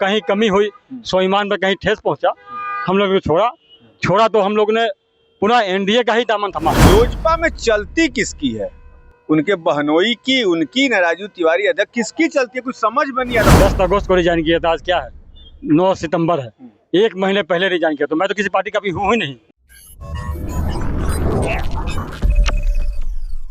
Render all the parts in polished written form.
कहीं कमी हुई, स्वाभिमान पर कहीं ठेस पहुंचा, हम लोग को छोड़ा तो हम लोग ने पुनः एनडीए का ही दामन थमा। लोजपा में चलती किसकी है? उनके बहनोई की, उनकी, न राजू तिवारी अध्यक्ष किसकी चलती है? कुछ समझ में नहीं आ रहा। 10 अगस्त को रिजाइन किया था, आज क्या है 9 सितंबर है, 1 महीने पहले रिजाइन किया। तो मैं तो किसी पार्टी का भी हूँ ही नहीं।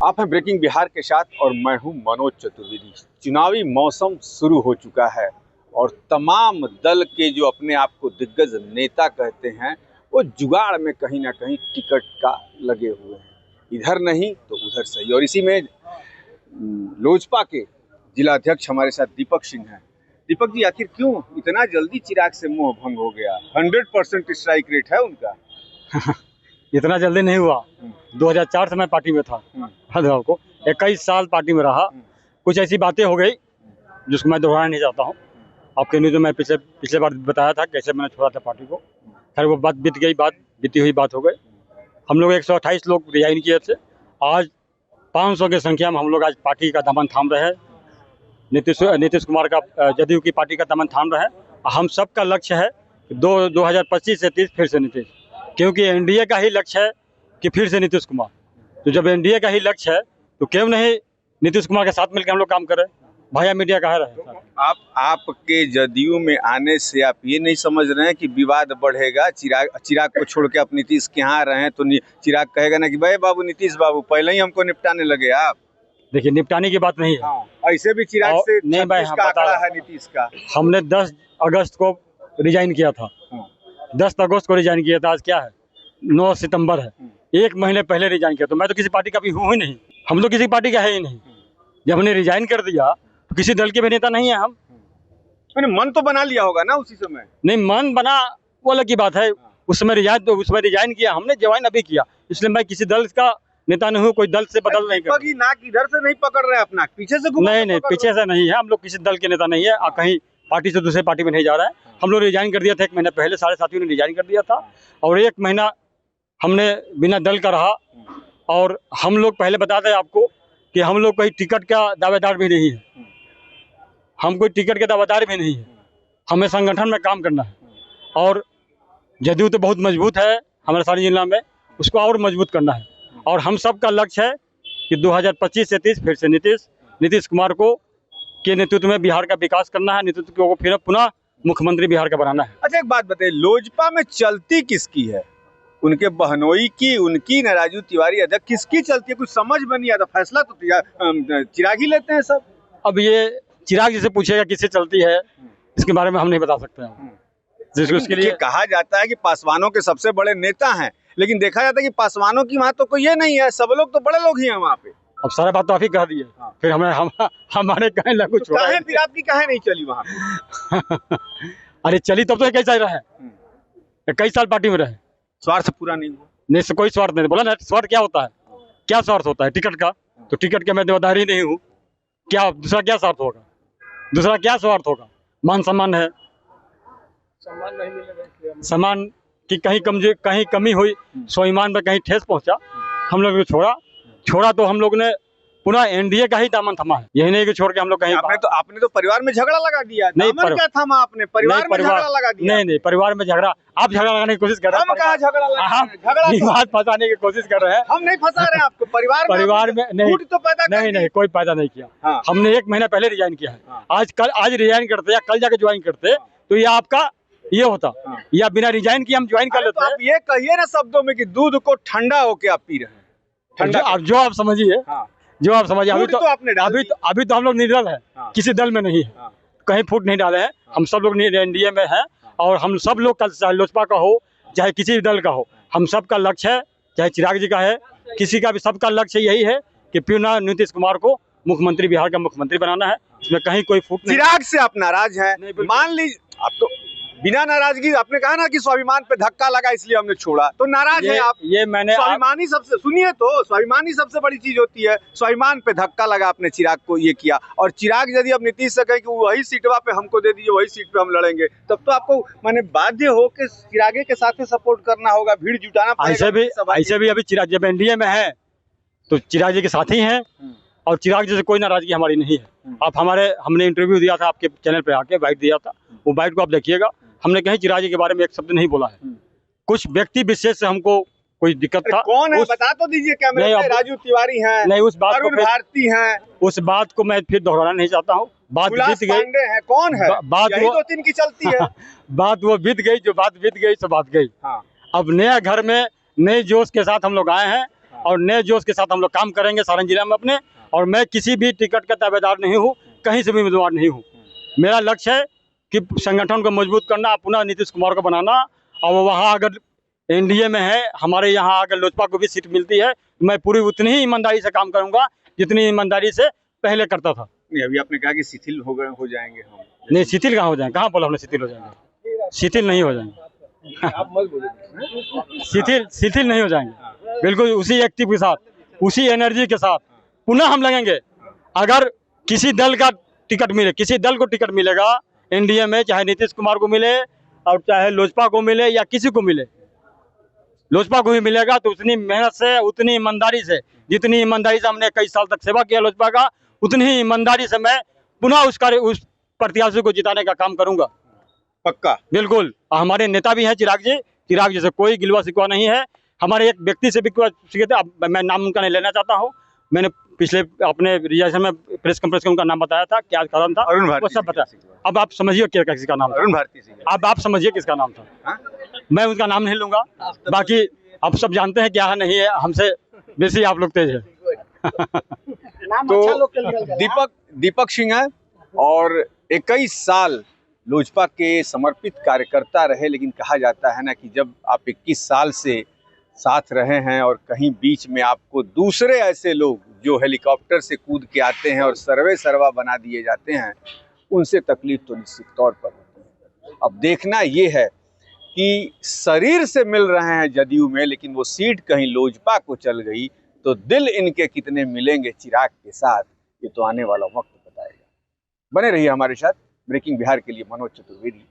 आप हैं ब्रेकिंग बिहार के साथ और मैं हूं मनोज चतुर्वेदी। चुनावी मौसम शुरू हो चुका है और तमाम दल के जो अपने आप को दिग्गज नेता कहते हैं वो जुगाड़ में कहीं ना कहीं टिकट का लगे हुए हैं, इधर नहीं तो उधर सही। और इसी में लोजपा के जिला अध्यक्ष हमारे साथ दीपक सिंह हैं। दीपक जी, आखिर क्यों इतना जल्दी चिराग से मोह भंग हो गया? 100% स्ट्राइक रेट है उनका। इतना जल्दी नहीं हुआ। 2004 से मैं पार्टी में था, को 21 साल पार्टी में रहा। कुछ ऐसी बातें हो गई जिसको मैं दोहराना नहीं चाहता हूँ। आपके न्यूज़ में मैं पिछले बार बताया था कैसे मैंने छोड़ा था पार्टी को। खैर वो बात बीत गई, बीती हुई बात हो गई। हम लोग 128 लोग रिजाइन किए थे। आज 500 की संख्या में हम लोग आज पार्टी का दामन थाम रहे हैं। नीतीश कुमार का जदयू की पार्टी का दामन थाम रहे हैं। हम सबका लक्ष्य है 2025 से 30 फिर से नीतीश, क्योंकि एनडीए का ही लक्ष्य है कि फिर से नीतीश कुमार। तो जब एनडीए का ही लक्ष्य है तो क्यों नहीं नीतीश कुमार के साथ मिलकर हम लोग काम करें। भैया मीडिया कहाँ रहे? आपके जदयू में आने से आप ये नहीं समझ रहे हैं कि विवाद बढ़ेगा? चिराग को छोड़ के आप नीतीश के यहाँ रहे हैं तो चिराग कहेगा ना कि भाई बाबू, नीतीश बाबू पहले ही हमको निपटाने लगे आप। देखिए, निपटाने की बात नहीं है। हाँ, ऐसे भी चिराग से नहीं भाई, का आंकड़ा है नीतीश का। हमने 10 अगस्त को रिजाइन किया था। 10 अगस्त को रिजाइन किया था। आज क्या है 9 सितंबर है, 1 महीने पहले रिजाइन किया। तो मैं तो किसी पार्टी का भी हूँ ही नहीं। हम तो किसी पार्टी का है ही नहीं। जब हमने रिजाइन कर दिया तो किसी दल के भी नेता नहीं है हम। मैंने मन तो बना लिया होगा ना उसी समय? नहीं, मन बना वो अलग की बात है। उस समय रिजाइन किया हमने, ज्वाइन अभी किया। इसलिए मैं किसी दल का नेता नहीं हूँ, कोई दल से बदल नहीं कर। नाक इधर से नहीं पकड़ रहे अपना, पीछे से नहीं, पीछे से नहीं है। हम लोग किसी दल के नेता नहीं है। कहीं पार्टी से दूसरे पार्टी में नहीं जा रहा है। हम लोग रिजाइन कर दिया था 1 महीने पहले, सारे साथियों ने रिजाइन कर दिया था और 1 महीना हमने बिना दल का रहा। और हम लोग पहले बता दें आपको कि हम लोग कोई टिकट का दावेदार भी नहीं है। हम कोई टिकट के दावेदार भी नहीं है। हमें संगठन में काम करना है और जदयू तो बहुत मजबूत है हमारे सारे जिला में, उसको और मजबूत करना है। और हम सब का लक्ष्य है कि 2025 से 30 फिर से नीतीश कुमार को के नेतृत्व में बिहार का विकास करना है। नेतृत्व को फिर पुनः मुख्यमंत्री बिहार का बनाना है। अच्छा, एक बात बताइए, लोजपा में चलती किसकी है? उनके बहनोई की, उनकी, न राजू तिवारी अध्यक्ष किसकी चलती है? कुछ समझ में नहीं आता। फैसला तो चिराग ही लेते हैं सब। अब ये चिराग जी से पूछेगा किससे चलती है, इसके बारे में हम नहीं बता सकते हैं। उसके लिए कहा जाता है कि पासवानों के सबसे बड़े नेता हैं, लेकिन देखा जाता है कि पासवानों की वहाँ तो कोई ये नहीं है, सब लोग तो बड़े लोग ही हैं वहाँ पे। अब सारा बात तो आप ही कह दिए। फिर हमारे कहे ना कुछ। काहे फिर आपकी काहे नहीं चली वहाँ पे? अरे चली तब तो 21 साल रहे, 21 साल पार्टी में रहे। स्वार्थ पूरा नहीं हुआ? नहीं, कोई स्वार्थ नहीं। बोला ना, स्वार्थ क्या होता है? क्या स्वार्थ होता है टिकट का? तो टिकट के मैं देवदार ही नहीं हूँ। क्या दूसरा क्या स्वार्थ होगा? दूसरा क्या स्वार्थ होगा? मान सम्मान है, सम्मान नहीं मिलेगा। सम्मान की कहीं कमी हुई, स्वाभिमान पर कहीं ठेस पहुंचा, हम लोग को छोड़ा तो हम लोग ने पुनः एनडीए का ही दामन थमा है। यही नहीं कि छोड़ के हम लोग कहीं। आपने तो परिवार में झगड़ा लगा दिया। नहीं, क्या थमा आपने? परिवार में झगड़ा लगा दिया। नहीं, परिवार में झगड़ा आप झगड़ा लगाने की कोशिश कर रहे हैं। हम कहाँ झगड़ा लगा? झगड़ा बात फंसाने की कोशिश कर रहे हैं। हम नहीं फंसा रहे आपको। परिवार में नहीं तो पैदा नहीं, कोई पैदा नहीं किया। हमने 1 महीना पहले रिजाइन किया है। आज रिजाइन करते या कल जाके ज्वाइन करते तो ये आपका ये होता, या बिना रिजाइन किए हम ज्वाइन कर लेते। आप ये कहिए ना शब्दों में कि दूध को ठंडा होके आप पी रहे हैं। जो आप समझिए, जो आप समझिए। अभी तो हम लोग निर्दल है, किसी दल में नहीं है, कहीं फूट नहीं डाले हैं। हम सब लोग एनडीए में हैं और हम सब लोग का, चाहे लोजपा का हो चाहे किसी भी दल का हो, हम सब का लक्ष्य है, चाहे चिराग जी का है, किसी का भी, सबका लक्ष्य यही है कि पुनः नीतीश कुमार को मुख्यमंत्री, बिहार का मुख्यमंत्री बनाना है। इसमें कहीं कोई फूट नहीं। चिराग से आप नाराज हैं? मान लीजिए आप तो बिना नाराजगी, आपने कहा ना कि स्वाभिमान पे धक्का लगा इसलिए हमने छोड़ा, तो नाराज हैं आप? ये मैंने स्वाभिमान ही सबसे, सुनिए तो, स्वाभिमान ही सबसे बड़ी चीज होती है। स्वाभिमान पे धक्का लगा, आपने चिराग को ये किया। और चिराग यदि अब नीतीश से कहे कि वही सीटवा पे हमको दे दीजिए, वही सीट पे हम लड़ेंगे, तब तो आपको माने बाध्य हो के चिरागे के साथ सपोर्ट करना होगा, भीड़ जुटाना पड़ेगा। ऐसे भी अभी चिराग जब एनडीए में है तो चिराग जी के साथ ही हैं और चिराग जैसे कोई नाराजगी हमारी नहीं है। आप हमने इंटरव्यू दिया था आपके चैनल पे आके, बाइट दिया था, वो बाइट को आप देखिएगा, हमने कहीं चिराग जी के बारे में एक शब्द नहीं बोला है। कुछ व्यक्ति विशेष से हमको कोई दिक्कत था। कौन है बता तो दीजिए कैमरे में। राजू तिवारी हैं, नहीं, उस बात को अरुण भारती हैं, उस बात को मैं फिर दोहराना नहीं चाहता हूँ। बात बीत गई है, कौन है? बात यही वो 2-3 की चलती है। बात वो बीत गई, जो बात बीत गई सो बात गई। हाँ। अब नया घर में नए जोश के साथ हम लोग आए हैं। हाँ। और नए जोश के साथ हम लोग काम करेंगे सारण जिला में अपने। और मैं किसी भी टिकट का दावेदार नहीं हूँ, कहीं से भी उम्मीदवार नहीं हूँ। मेरा लक्ष्य है कि संगठन को मजबूत करना, पुनः नीतीश कुमार को बनाना। और वहाँ अगर एनडीए में है, हमारे यहाँ अगर लोजपा को भी सीट मिलती है, मैं पूरी उतनी ही ईमानदारी से काम करूँगा जितनी ईमानदारी से पहले करता था। नहीं, अभी आपने कहा कि शिथिल हो जाएंगे हम। नहीं, शिथिल कहाँ हो जाएंगे? कहाँ बोला हमने शिथिल हो जाएंगे? शिथिल नहीं हो जाएंगे। आप मत बोलिए। शिथिल नहीं हो जाएंगे। बिल्कुल उसी एक्टिव के साथ, उसी एनर्जी के साथ पुनः हम लगेंगे। अगर किसी दल का टिकट मिले, किसी दल को टिकट मिलेगा एनडीए में, चाहे नीतीश कुमार को मिले और चाहे लोजपा को मिले या किसी को मिले, लोजपा को ही मिलेगा तो उतनी मेहनत से, उतनी ईमानदारी से, जितनी ईमानदारी से हमने कई साल तक सेवा किया लोजपा का, उतनी ही ईमानदारी से मैं पुनः उस प्रत्याशी को जिताने का काम करूंगा। पक्का? बिल्कुल। हमारे नेता भी हैं चिराग जी। चिराग जी से कोई गिलवा शिकवा नहीं है। हमारे एक व्यक्ति से भी मैं नाम उनका नहीं लेना चाहता हूँ। मैंने पिछले अपने रिएक्शन में प्रेस कॉन्फ्रेंस में उनका नाम बताया था, क्या कारण था, अरुण भारती, वो सब बताया। अब आप समझिए किसका नाम था। अरुण भारती सिंह। अब आप समझिए किसका नाम था। हाँ? मैं उनका नाम नहीं लूंगा। बाकी आप सब जानते हैं क्या है नहीं है, हमसे बेसी आप लोग तेज है। तो दीपक सिंह है और 21 साल लोजपा के समर्पित कार्यकर्ता रहे। लेकिन कहा जाता है ना कि जब आप 21 साल से साथ रहे हैं और कहीं बीच में आपको दूसरे ऐसे लोग जो हेलीकॉप्टर से कूद के आते हैं और सर्वे सर्वा बना दिए जाते हैं, उनसे तकलीफ तो निश्चित तौर पर होती है। अब देखना ये है कि शरीर से मिल रहे हैं जदयू में, लेकिन वो सीट कहीं लोजपा को चल गई तो दिल इनके कितने मिलेंगे चिराग के साथ, ये तो आने वाला वक्त बताएगा। बने रहिए हमारे साथ। ब्रेकिंग बिहार के लिए मनोज चतुर्वेदी।